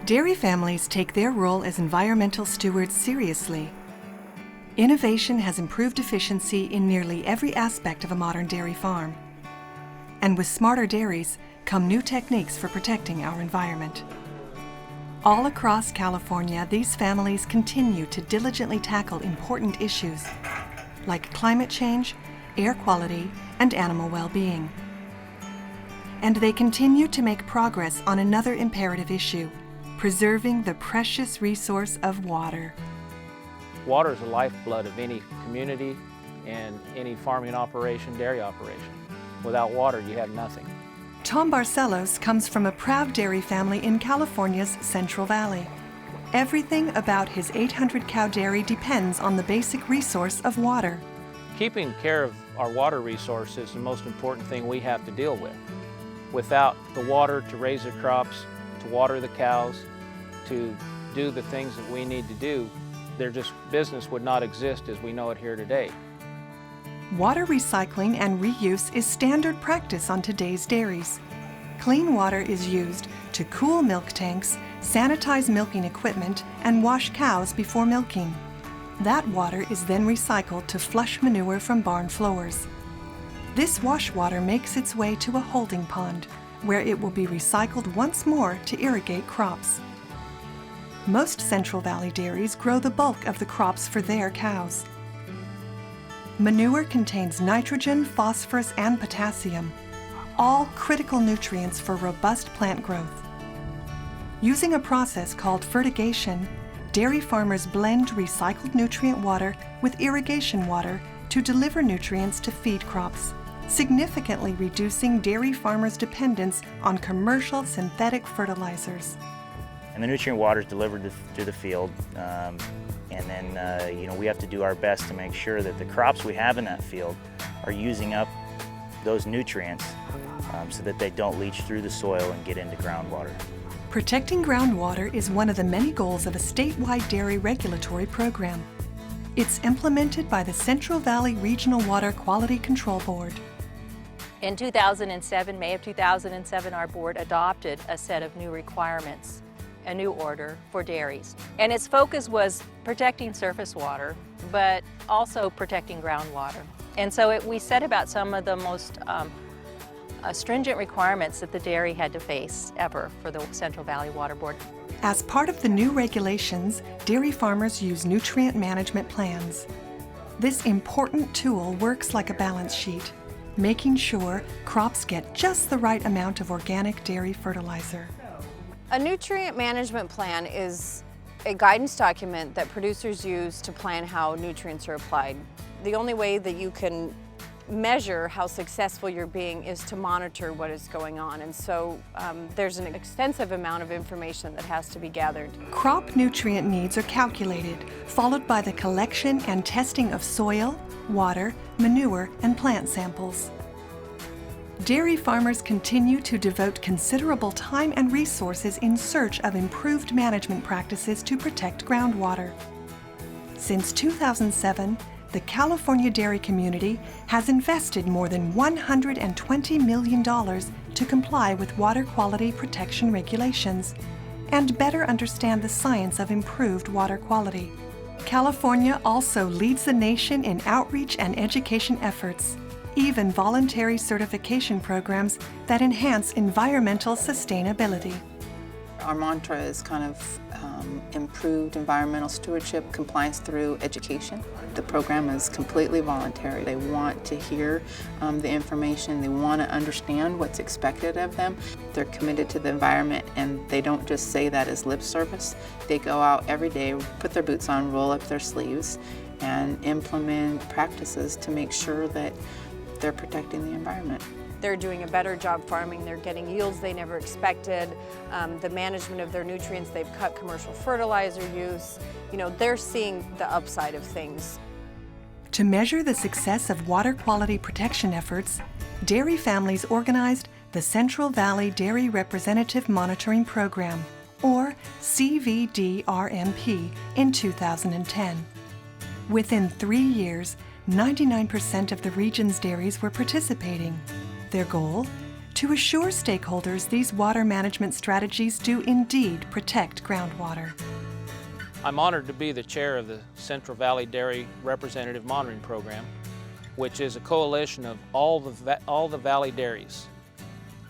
Dairy families take their role as environmental stewards seriously. Innovation has improved efficiency in nearly every aspect of a modern dairy farm. And with smarter dairies come new techniques for protecting our environment. All across California, these families continue to diligently tackle important issues like climate change, air quality, and animal well-being. And they continue to make progress on another imperative issue, preserving the precious resource of water. Water is the lifeblood of any community and any farming operation, dairy operation. Without water, you have nothing. Tom Barcelos comes from a proud dairy family in California's Central Valley. Everything about his 800-cow dairy depends on the basic resource of water. Keeping care of our water resource is the most important thing we have to deal with. Without the water to raise the crops, to water the cows, to do the things that we need to do, business would not exist as we know it here today. Water recycling and reuse is standard practice on today's dairies. Clean water is used to cool milk tanks, sanitize milking equipment, and wash cows before milking. That water is then recycled to flush manure from barn floors. This wash water makes its way to a holding pond, where it will be recycled once more to irrigate crops. Most Central Valley dairies grow the bulk of the crops for their cows. Manure contains nitrogen, phosphorus, and potassium, all critical nutrients for robust plant growth. Using a process called fertigation, dairy farmers blend recycled nutrient water with irrigation water to deliver nutrients to feed crops, significantly reducing dairy farmers' dependence on commercial synthetic fertilizers. And the nutrient water is delivered to the field, and then we have to do our best to make sure that the crops we have in that field are using up those nutrients so that they don't leach through the soil and get into groundwater. Protecting groundwater is one of the many goals of a statewide dairy regulatory program. It's implemented by the Central Valley Regional Water Quality Control Board. In 2007, May of 2007, our board adopted a set of new requirements, a new order for dairies. And its focus was protecting surface water, but also protecting groundwater. And so we set about some of the most stringent requirements that the dairy had to face ever for the Central Valley Water Board. As part of the new regulations, dairy farmers use nutrient management plans. This important tool works like a balance sheet, making sure crops get just the right amount of organic dairy fertilizer. A nutrient management plan is a guidance document that producers use to plan how nutrients are applied. The only way that you can measure how successful you're being is to monitor what is going on. And so there's an extensive amount of information that has to be gathered. Crop nutrient needs are calculated, followed by the collection and testing of soil, water, manure, and plant samples. Dairy farmers continue to devote considerable time and resources in search of improved management practices to protect groundwater. Since 2007, the California dairy community has invested more than $120 million to comply with water quality protection regulations and better understand the science of improved water quality. California also leads the nation in outreach and education efforts, even voluntary certification programs that enhance environmental sustainability. Our mantra is kind of improved environmental stewardship compliance through education. The program is completely voluntary. They want to hear the information. They want to understand what's expected of them. They're committed to the environment, and they don't just say that as lip service. They go out every day, put their boots on, roll up their sleeves, and implement practices to make sure that they're protecting the environment. They're doing a better job farming. They're getting yields they never expected. The management of their nutrients, they've cut commercial fertilizer use. They're seeing the upside of things. To measure the success of water quality protection efforts, dairy families organized the Central Valley Dairy Representative Monitoring Program, or CVDRMP, in 2010. Within 3 years, 99% of the region's dairies were participating. Their goal? To assure stakeholders these water management strategies do indeed protect groundwater. I'm honored to be the chair of the Central Valley Dairy Representative Monitoring Program, which is a coalition of all the valley dairies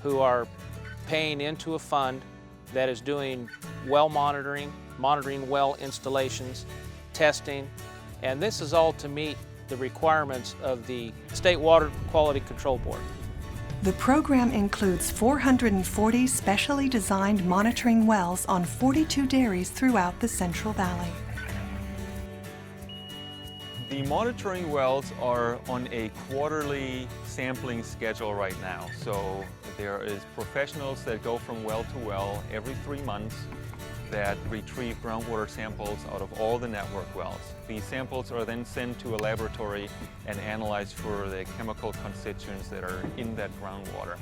who are paying into a fund that is doing well monitoring, monitoring well installations, testing, and this is all to meet the requirements of the State Water Quality Control Board. The program includes 440 specially designed monitoring wells on 42 dairies throughout the Central Valley. The monitoring wells are on a quarterly sampling schedule right now. So there is professionals that go from well to well every 3 months that retrieve groundwater samples out of all the network wells. These samples are then sent to a laboratory and analyzed for the chemical constituents that are in that groundwater.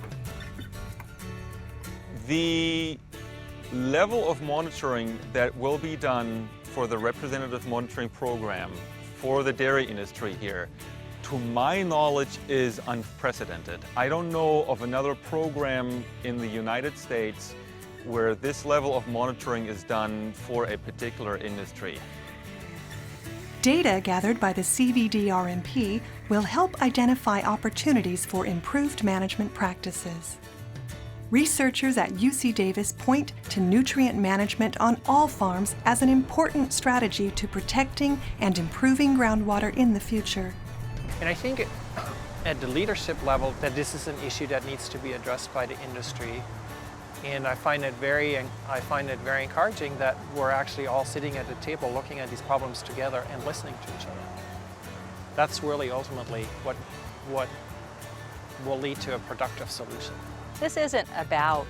The level of monitoring that will be done for the representative monitoring program for the dairy industry here, to my knowledge, is unprecedented. I don't know of another program in the United States where this level of monitoring is done for a particular industry. Data gathered by the CVD-RMP will help identify opportunities for improved management practices. Researchers at UC Davis point to nutrient management on all farms as an important strategy to protecting and improving groundwater in the future. And I think at the leadership level that this is an issue that needs to be addressed by the industry. And I find it very encouraging that we're actually all sitting at the table looking at these problems together and listening to each other. That's really ultimately what will lead to a productive solution. This isn't about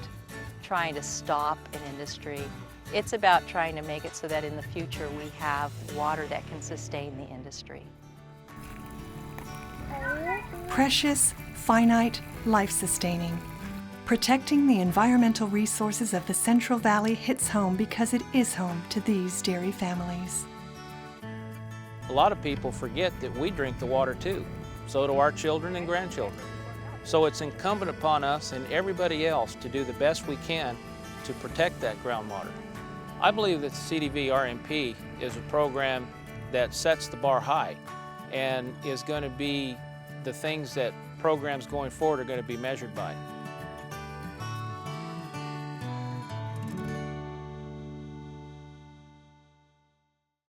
trying to stop an industry. It's about trying to make it so that in the future we have water that can sustain the industry. Precious, finite, life-sustaining. Protecting the environmental resources of the Central Valley hits home because it is home to these dairy families. A lot of people forget that we drink the water too. So do our children and grandchildren. So it's incumbent upon us and everybody else to do the best we can to protect that groundwater. I believe that CDV-RMP is a program that sets the bar high and is going to be the things that programs going forward are going to be measured by.